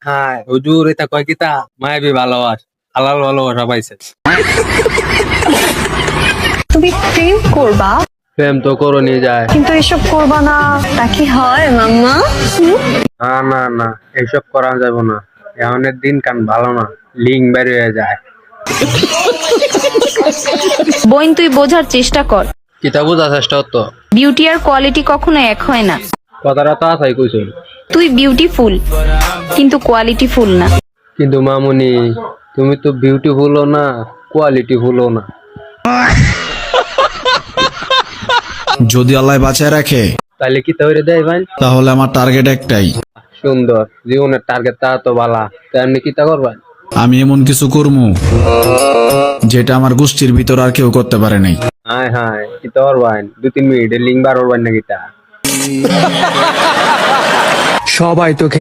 হ্যাঁ হুজুর এটা কয় কিতা মায়াবী ভালোবাস হালাল ভালোবাসা পাইছে। তুমি প্রেম করবা প্রেম তো করো নিয়ে যায়। কিন্তু এসব করবা না, তা কি হয় মাম্মা? না না না এইসব করা যাবে না, এমনের দিন কান ভালো না, লিঙ্ক বের হয়ে যায়। বোন তুই বোঝার চেষ্টা কর, কিতা বোঝার চেষ্টা হতো, বিউটি আর কোয়ালিটি কখনো এক হয় না। কথাটা তো আসাই কইছো, তুই বিউটিফুল কিন্তু কোয়ালিটিফুল না। কিন্তু মামুনি তুমি তো বিউটিফুলও না কোয়ালিটিফুলও না। যদি আল্লাহ বাঁচায় রাখে তাহলে কি তৈরি দেয় ভাই? তাহলে আমার টার্গেট একটাই, সুন্দর জীবনের টার্গেট তা তো বালা, তেমনি কিতা করবেন? আমি এমন কিছু করবো যেটা আমার গোষ্ঠীর ভিতর আর কেউ করতে পারে নাই। হায় হায় কিতা করবেন? 2-3 মিনিটের লিঙ্ক বার করবেন না কিতা? সবাই তোকে